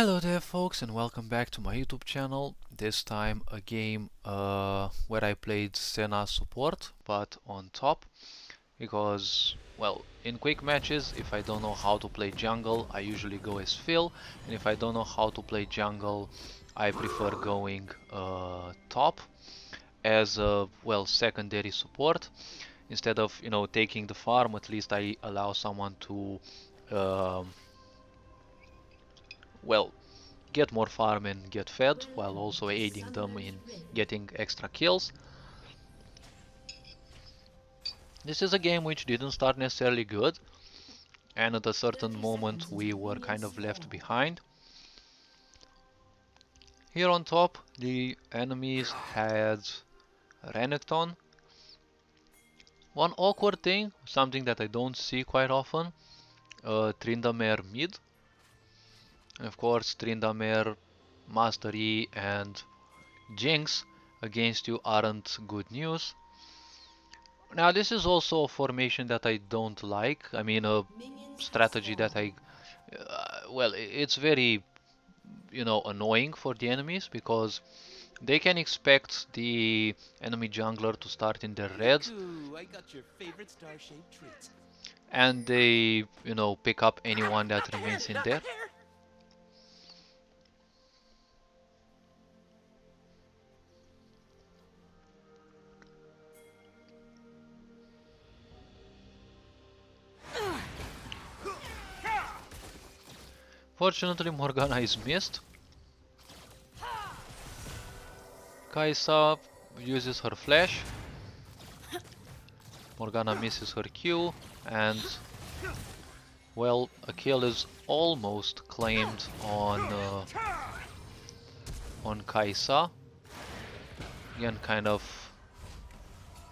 Hello there folks and welcome back to my YouTube channel. This time a game where I played Senna support but on top because, well, in quick matches if I don't know how to play jungle I usually go as Phil, and if I don't know how to play jungle I prefer going top as a, well, secondary support. Instead of, taking the farm, at least I allow someone to um, well, get more farm and get fed, while also aiding them in getting extra kills. This is a game which didn't start necessarily good, and at a certain moment we were kind of left behind. Here on top, the enemies had Renekton. One awkward thing, something that I don't see quite often, Tryndamere mid. And of course, Tryndamere, Master Yi and Jinx against you aren't good news. Now this is also a formation that I don't like. I mean, a strategy that well, it's very, annoying for the enemies because they can expect the enemy jungler to start in their red, and they, pick up anyone that remains in there. Fortunately, Morgana is missed. Kai'Sa uses her flash. Morgana misses her Q, and, well, a kill is almost claimed on Kai'Sa. Again, kind of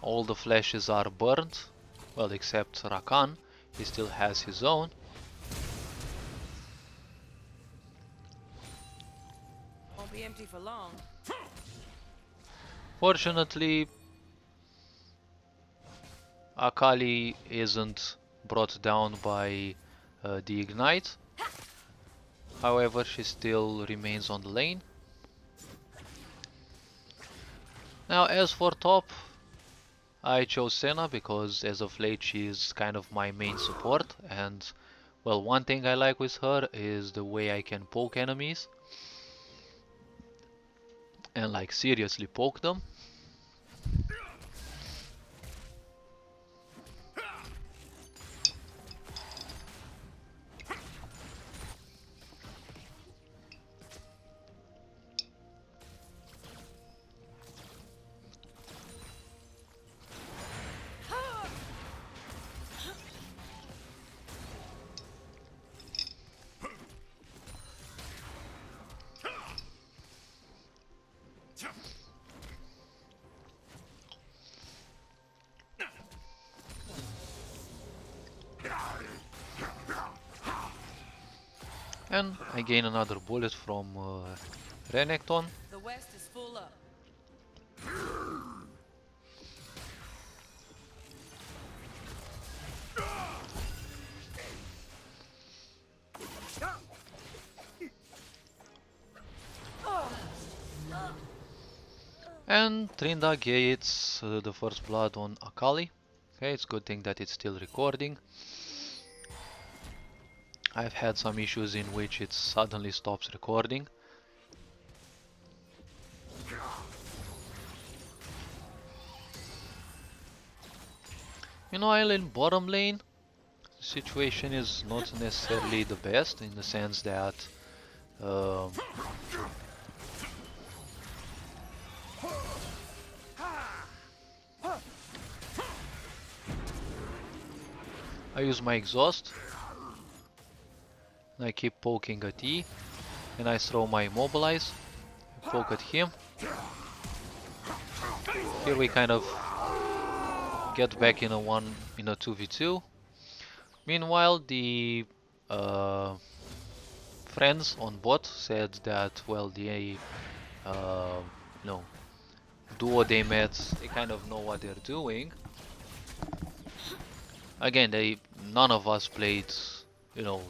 all the flashes are burnt, well, except Rakan. He still has his own. Won't be empty for long. Fortunately, Akali isn't brought down by the Ignite. However, she still remains on the lane. Now, as for top, I chose Senna because as of late she is kind of my main support, and, well, one thing I like with her is the way I can poke enemies and, like, seriously poke them. And I gain another bullet from Renekton. The west is full up. And Trinda gets the first blood on Akali. Okay, it's a good thing that it's still recording. I've had some issues in which it suddenly stops recording. Meanwhile, in bottom lane, the situation is not necessarily the best, in the sense that I use my exhaust, and I keep poking at E, and I throw my immobilize, poke at him. Here we kind of get back in a 2v2. Meanwhile, the friends on bot said that, well, the duo they met, they kind of know what they're doing. Again, none of us played,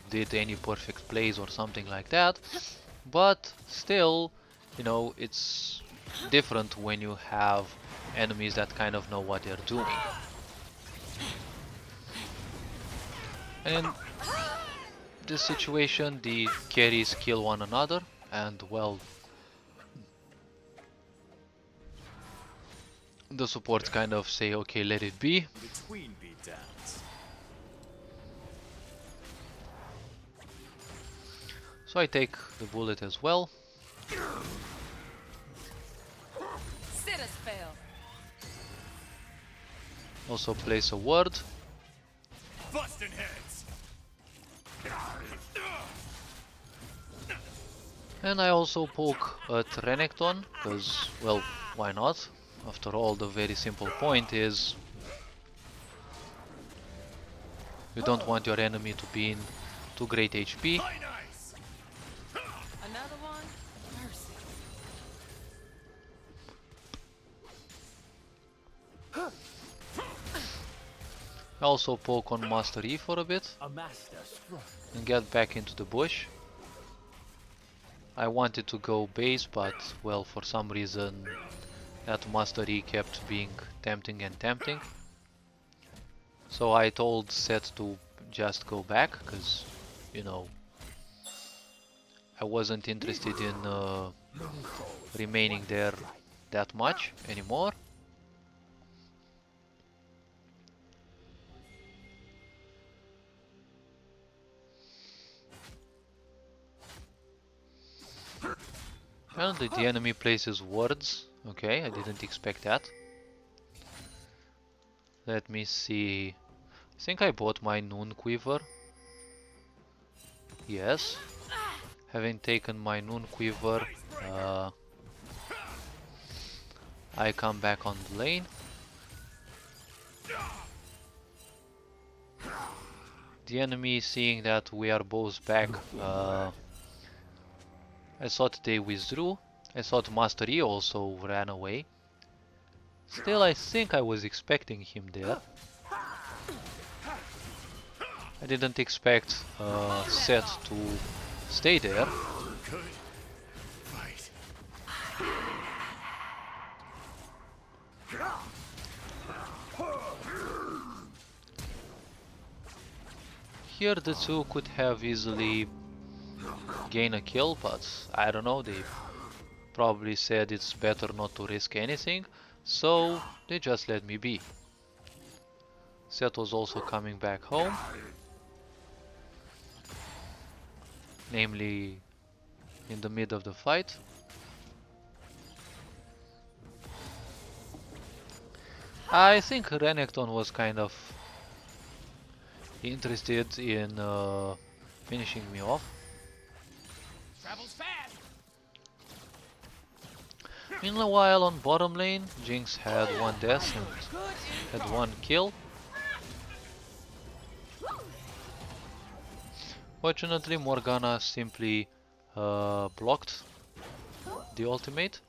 did any perfect plays or something like that. But still, it's different when you have enemies that kind of know what they're doing. And in this situation, the carries kill one another, and well, the supports kind of say, okay, let it be. Between beatdowns. So I take the bullet as well. Sinners fell. Also place a ward. Busting heads. And I also poke at Renekton, because, well, why not? After all, the very simple point is you don't want your enemy to be in too great HP. Nice. Another one? Mercy. I also poke on Master E for a bit A master stroke. and get back into the bush. I wanted to go base, but well, for some reason that Master E kept being tempting and tempting. So I told Seth to just go back, because, I wasn't interested in remaining there that much anymore. Apparently the enemy places wards. Okay, I didn't expect that. Let me see. I think I bought my Noon Quiver. Yes. Having taken my Noon Quiver, I come back on the lane. The enemy, seeing that we are both back, I thought they withdrew. I thought Master E also ran away. Still, I think I was expecting him there. I didn't expect Seth to stay there. Good. Right. Here the two could have easily gained a kill, but I don't know, they probably said it's better not to risk anything, so they just let me be. Seth was also coming back home, namely in the mid of the fight. I think Renekton was kind of interested in finishing me off. Travels fast. Meanwhile, on bottom lane, Jinx had one death and had one kill. Fortunately, Morgana simply blocked the ultimate.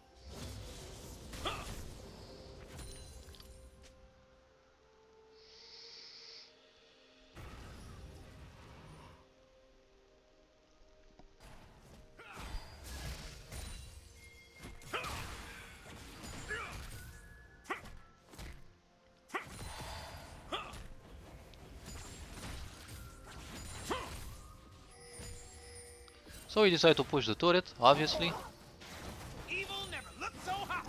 So we decide to push the turret, obviously. Evil never looked so hot.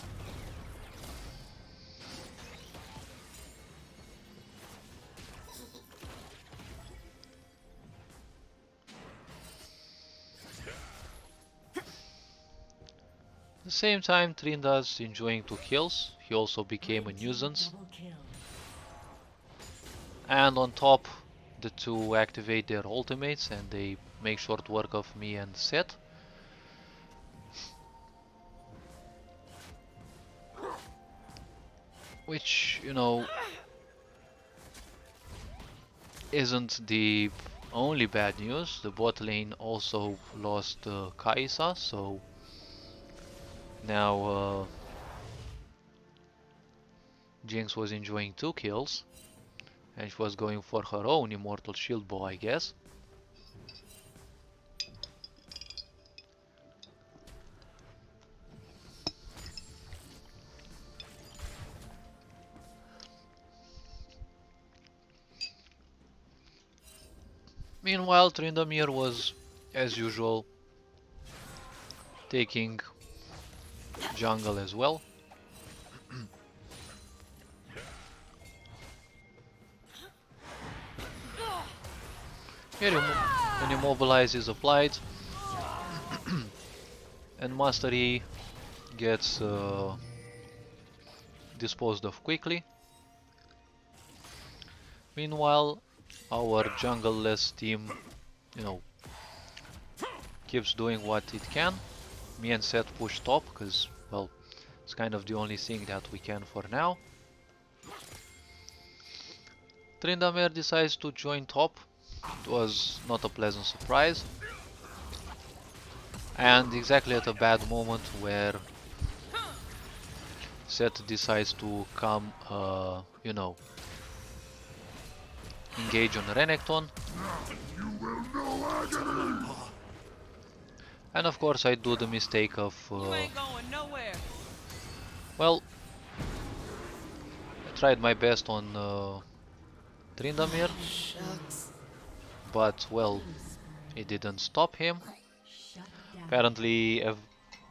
At the same time, Trinda's enjoying 2 kills. He also became a nuisance. And on top, the two activate their ultimates and they make short work of me and Seth. Which, isn't the only bad news. The bot lane also lost Kaisa, so now Jinx was enjoying 2 kills. And she was going for her own immortal shield bow, I guess. Meanwhile, Tryndamere was, as usual, taking jungle as well. Here an immobilize is applied and Mastery gets disposed of quickly. Meanwhile, our jungle-less team, you know, keeps doing what it can. Me and Seth push top because, well, it's kind of the only thing that we can for now. Tryndamere decides to join top. It was not a pleasant surprise. And exactly at a bad moment where Seth decides to come, you know, engage on Renekton. And of course I do the mistake of, You ain't going nowhere. well, I tried my best on Tryndamere, but well, it didn't stop him. Apparently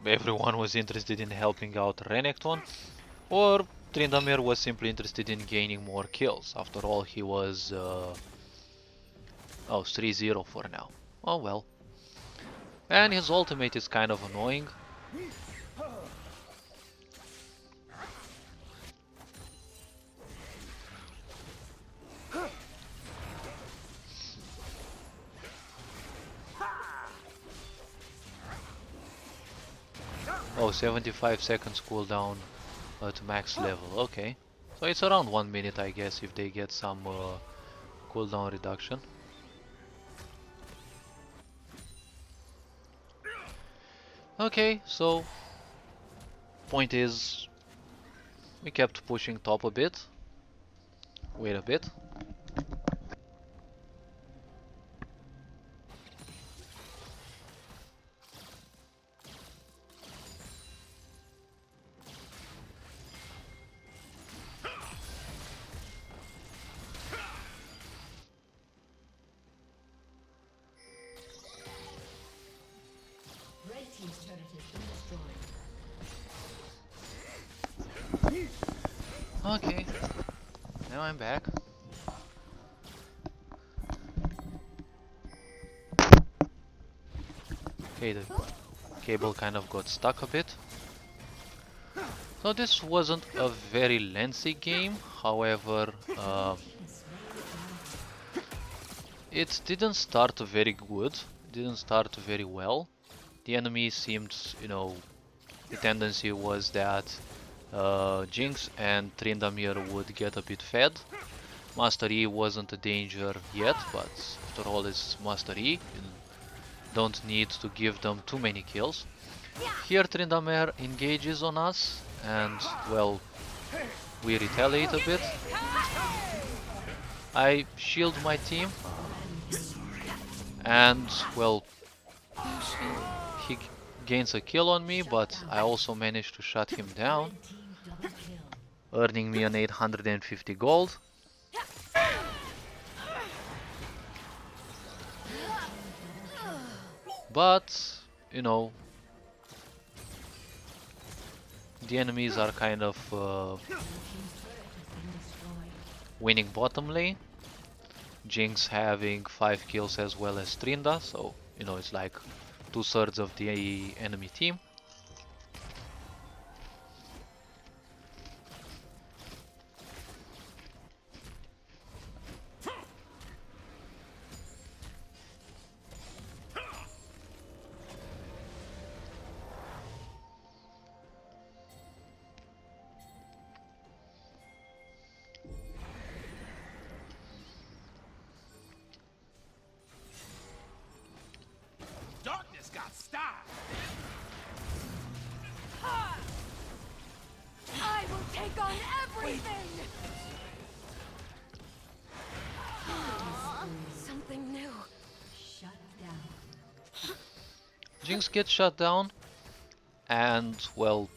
everyone was interested in helping out Renekton, or Tryndamere was simply interested in gaining more kills. After all, he was oh, 3-0 for now. Oh well. And his ultimate is kind of annoying. Oh, 75 seconds cooldown at max level. Okay. So it's around 1 minute, I guess, if they get some cooldown reduction. Okay, so point is we kept pushing top a bit. Wait a bit. Red team's turret has been destroyed. Okay, now I'm back. Okay, the cable kind of got stuck a bit. So this wasn't a very lengthy game, however, it didn't start very good, didn't start very well. The enemy seemed, you know, the tendency was that Jinx and Tryndamere would get a bit fed. Master E wasn't a danger yet, but after all it's Master E, you don't need to give them too many kills. Here Tryndamere engages on us and, well, we retaliate a bit. I shield my team and, well, he gains a kill on me, but I also managed to shut him down, earning me an 850 gold. But, you know, the enemies are kind of winning bottom lane. Jinx having 5 kills as well as Trinda, so, you know, it's like 2/3 of the enemy team. Darkness got style. I will take on everything! Something new. Shut down. Jinx gets shut down, and, well,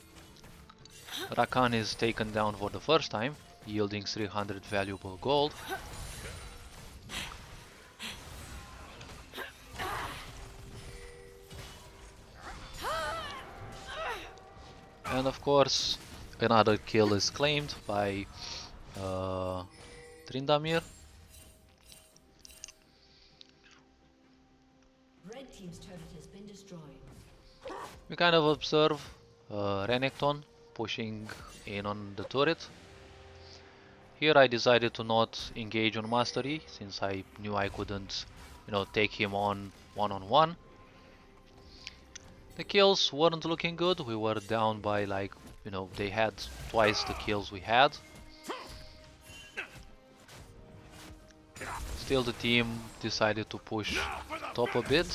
Rakan is taken down for the first time, yielding 300 valuable gold. And of course, another kill is claimed by Trindamir. Red team's turret has been destroyed. We kind of observe Renekton pushing in on the turret. Here I decided to not engage on mastery since I knew I couldn't, take him on one-on-one. The kills weren't looking good. We were down by like, they had twice the kills we had. Still the team decided to push top a bit.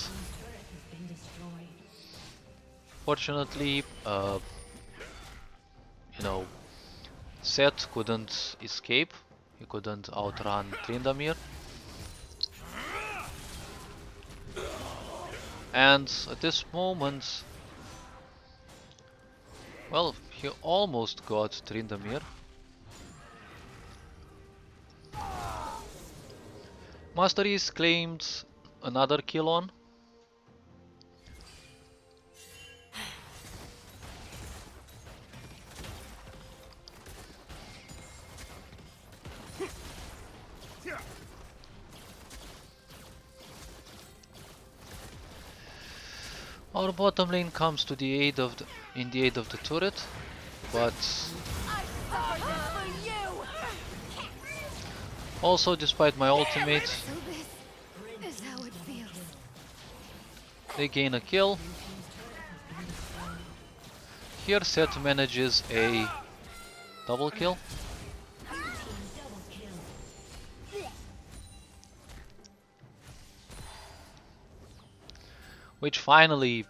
Fortunately, Seth couldn't escape. He couldn't outrun Trindamir. And at this moment, well, he almost got Trindamir. Masteries claimed another kill on. Our bottom lane comes to the aid of the turret, but also despite my ultimate, This is how it feels. they gain a kill. Here Seth manages a double kill. Which finally,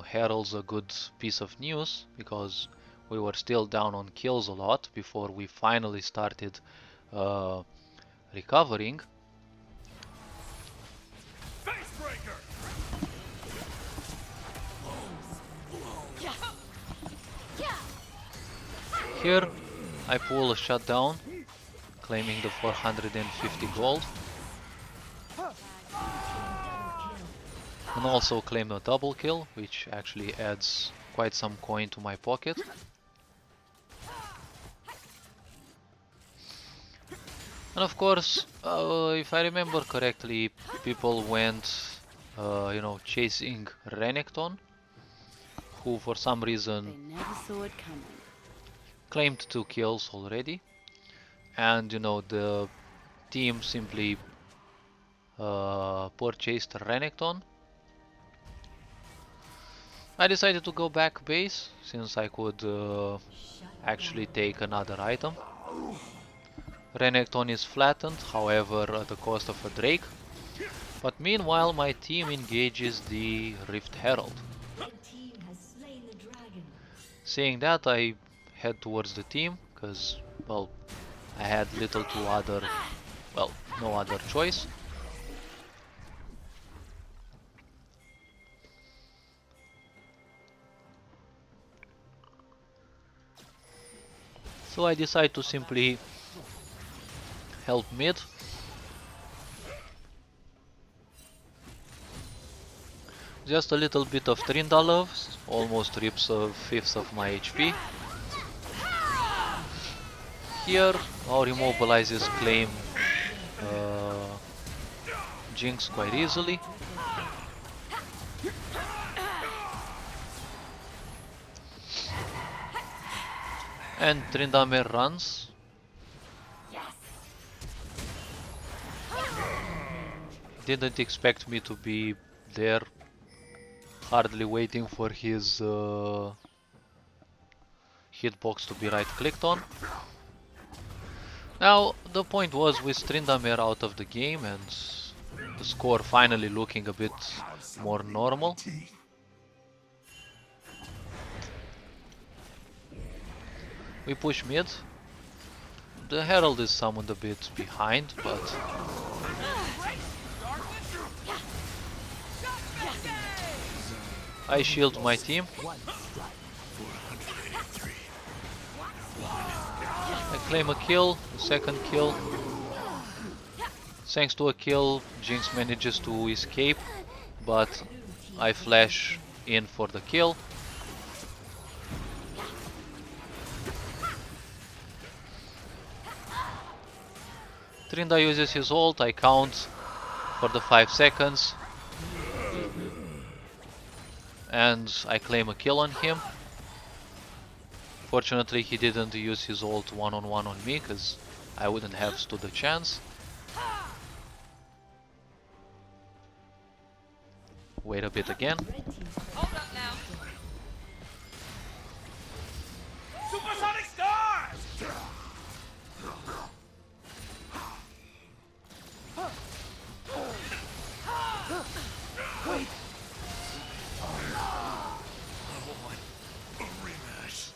heralds a good piece of news, because we were still down on kills a lot before we finally started recovering. Facebreaker! Here I pull a shutdown, claiming the 450 gold. And also claim a double kill, which actually adds quite some coin to my pocket. And of course, if I remember correctly, people went, chasing Renekton, who for some reason They never saw it coming. claimed 2 kills already. And the team simply purchased Renekton. I decided to go back base, since I could actually take another item. Renekton is flattened, however at the cost of a Drake. But meanwhile my team engages the Rift Herald. Red team has slain the dragon. Seeing that, I head towards the team, because, well, I had no other choice. So I decide to simply help mid. Just a little bit of Trindalov, almost rips a fifth of my HP. Here our immobilizers claim Jinx quite easily. And Tryndamere runs. Didn't expect me to be there, hardly waiting for his hitbox to be right clicked on. Now the point was, with Tryndamere out of the game and the score finally looking a bit more normal, we push mid. The Herald is summoned a bit behind, but I shield my team. I claim a kill, a second kill. Thanks to a kill, Jinx manages to escape, but I flash in for the kill. Trinda uses his ult, I count for the 5 seconds, and I claim a kill on him. Fortunately, he didn't use his ult one-on-one on me, cause I wouldn't have stood a chance. Wait a bit again. Hold up now. Supersonic stars! Wait. A rematch.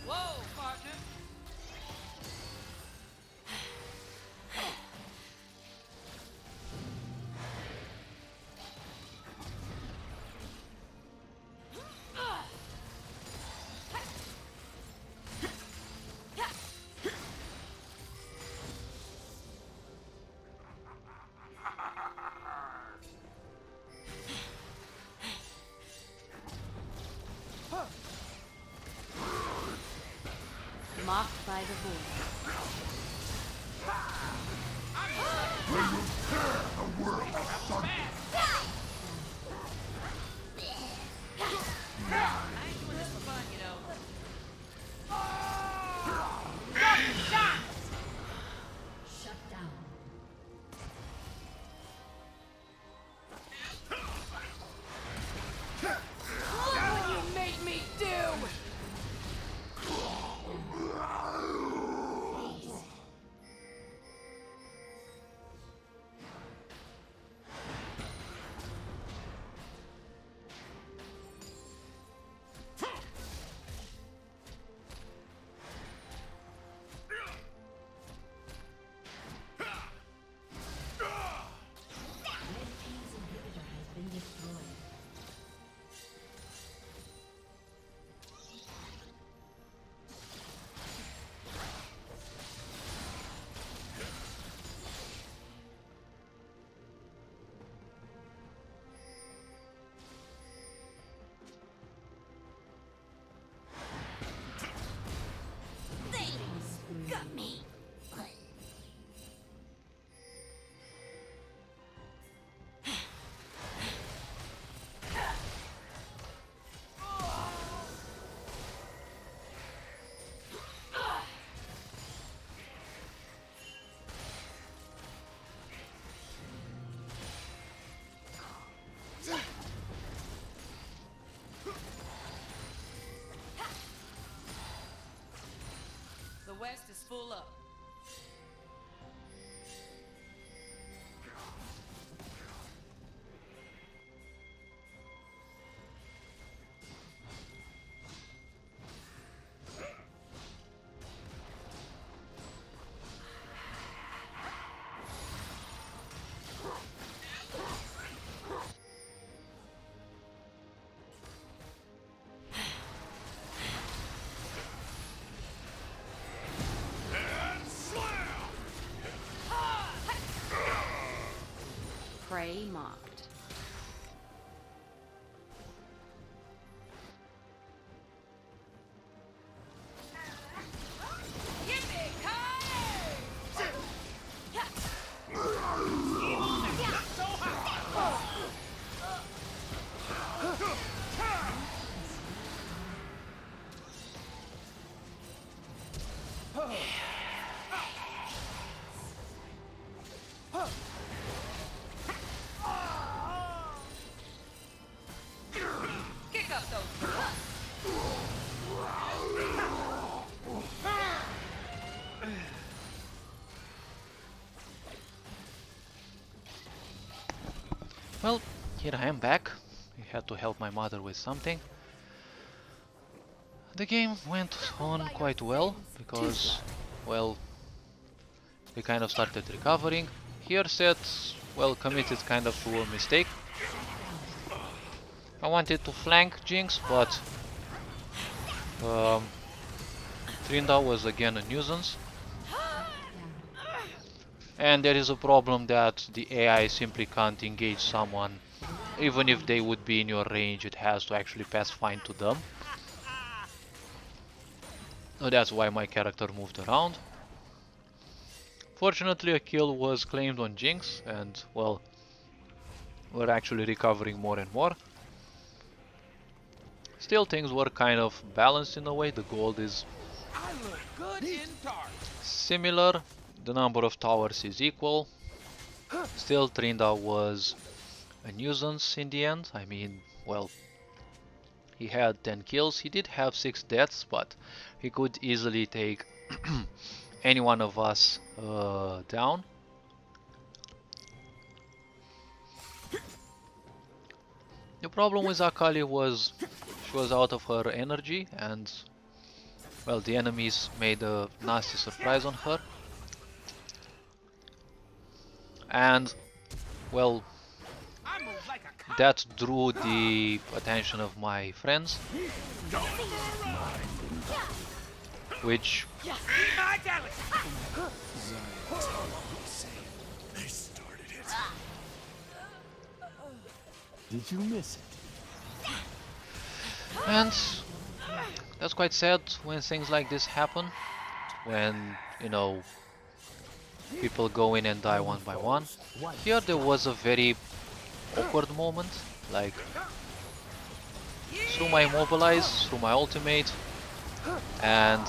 Whoa, partner. Mocked by the void. I ain't doing this for fun, you know. Shut down. What you made me do! Red team's inhibitor has been destroyed. Got me. The West is full up. Prey mocked. Kick up those. Well, here I am back. I had to help my mother with something. The game went on quite well because, well, we kind of started recovering. Here Seth, well, committed kind of to a mistake. I wanted to flank Jinx, but Trinda was again a nuisance. And there is a problem that the AI simply can't engage someone. Even if they would be in your range, it has to actually pass fine to them. So that's why my character moved around. Fortunately, a kill was claimed on Jinx, and well, we're actually recovering more and more. Still, things were kind of balanced in a way. The gold is I look good in dark. similar, the number of towers is equal. Still, Trinda was a nuisance in the end. I mean, well, he had 10 kills. He did have 6 deaths, but he could easily take any one of us down. The problem with Akali was she was out of her energy, and well, the enemies made a nasty surprise on her. And well, I move like a cop. that drew the attention of my friends, which Be my galaxy. They started it. Did you miss it? and that's quite sad when things like this happen, when you know people go in and die one by one. Here there was a very awkward moment, like through my mobilize, through my ultimate, and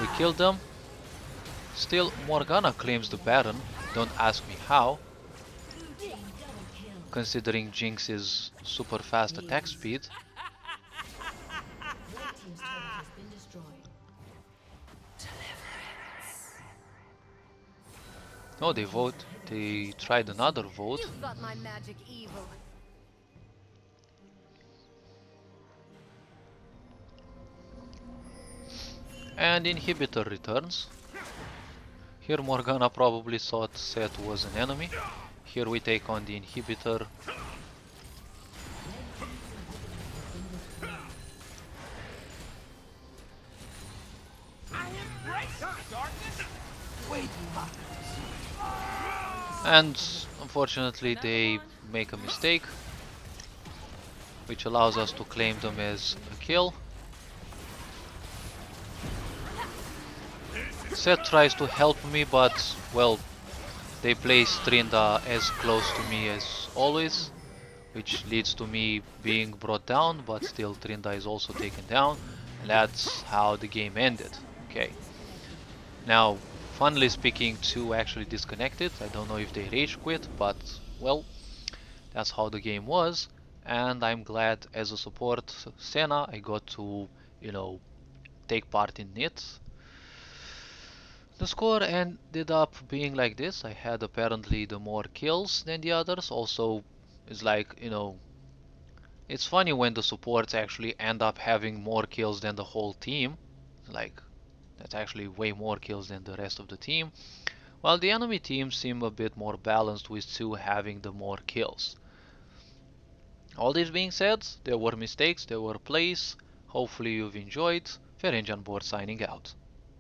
we killed them. Still, Morgana claims the Baron, don't ask me how, considering Jinx's super fast attack speed. Red team's turret has been destroyed. No, they tried another vote. You've got my magic evil. And Inhibitor returns. Here Morgana probably thought Seth was an enemy. Here we take on the Inhibitor. I embrace the darkness. And unfortunately they make a mistake, which allows us to claim them as a kill. Seth tries to help me, but well, they place Trinda as close to me as always, which leads to me being brought down, but still Trinda is also taken down, and that's how the game ended. Okay. Now, funnily speaking, two actually disconnected. I don't know if they rage quit, but well, that's how the game was, and I'm glad as a support Senna I got to, you know, take part in it. The score ended up being like this. I had apparently the more kills than the others. Also, it's like, you know, it's funny when the supports actually end up having more kills than the whole team. Like, that's actually way more kills than the rest of the team. While the enemy team seem a bit more balanced with two having the more kills. All this being said, there were mistakes, there were plays. Hopefully you've enjoyed. Ferenc on board signing out.